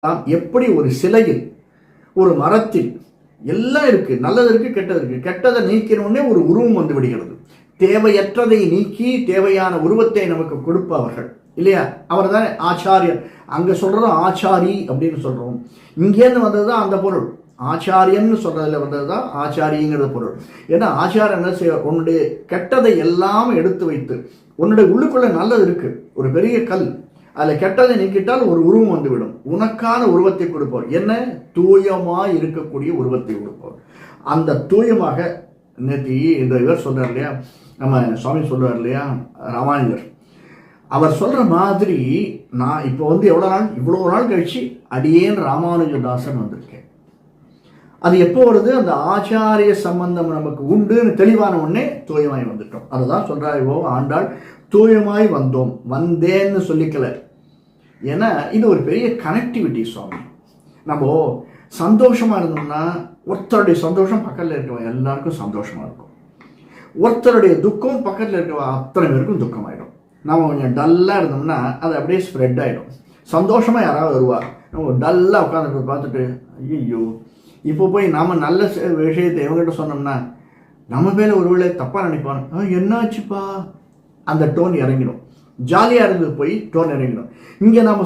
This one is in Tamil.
எப்படி ஒரு சிலையில், ஒரு மரத்தில் எல்லாம் இருக்கு, நல்லது இருக்கு, கெட்டது இருக்கு. கெட்டதை நீக்கிறோன்னே ஒரு உருவம் வந்து விடுகிறது. தேவையற்றதை நீக்கி தேவையான உருவத்தை நமக்கு கொடுப்பவர்கள் இல்லையா? அவர் தான் ஆச்சாரியர். அங்க சொல்றதும் ஆச்சாரி அப்படின்னு சொல்றோம். இங்கேருந்து வந்ததுதான் அந்த பொருள். ஆச்சாரியன்னு சொல்றதுல வந்ததுதான் ஆச்சாரிங்கிறது பொருள். ஏன்னா ஆச்சாரம் என்ன செய்ய, உன்னுடைய கெட்டதை எல்லாம் எடுத்து வைத்து, உன்னுடைய உள்ளுக்குள்ள நல்லது இருக்கு, ஒரு பெரிய கல், அதில் கெட்டதை நீக்கிட்டால் ஒரு உருவம் வந்துவிடும். உனக்கான உருவத்தை கொடுப்போர். என்ன? தூயமாய் இருக்கக்கூடிய உருவத்தை கொடுப்போர். அந்த தூயமாக நேற்று இந்த இவர் சொல்றார் இல்லையா, நம்ம சுவாமி சொல்றார் இல்லையா, ராமானுஜர், அவர் சொல்ற மாதிரி நான் இப்போ வந்து இவ்வளோ நாள் கழிச்சு அடியேன் ராமானுஜதாசன் வந்திருக்கேன். அது எப்போ வருது? அந்த ஆச்சாரிய சம்பந்தம் நமக்கு உண்டுன்னு தெளிவான உடனே தூயமாய் வந்துட்டோம். அதுதான் சொல்றாரு ஆண்டாள், தூயமாய் வந்தோம், வந்தேன்னு சொல்லிக்கல. ஏன்னா இது ஒரு பெரிய கனெக்டிவிட்டி சுவாமி. நம்ம சந்தோஷமா இருந்தோம்னா ஒருத்தருடைய சந்தோஷம் பக்கத்தில் இருக்கவங்க எல்லாருக்கும் சந்தோஷமா இருக்கும். ஒருத்தருடைய துக்கம் பக்கத்தில் இருக்கவங்க அத்தனை பேருக்கும் துக்கமாயிடும். நம்ம கொஞ்சம் டல்லாக இருந்தோம்னா அது அப்படியே ஸ்ப்ரெட் ஆகிடும். சந்தோஷமாக யாராவது வருவார், நம்ம டல்லாக உட்காந்துட்டு பார்த்துட்டு ஐயோ இப்போ போய் நாம் நல்ல விஷயத்தை இவங்ககிட்ட சொன்னோம்னா நம்ம மேலே ஒருவேளை தப்பாக நினைப்பாங்க, என்னாச்சுப்பா, அந்த டோன் இறங்கிடும். ஜாலியாக இருந்தது போய் டோன் இறங்கிடும். இங்கே நம்ம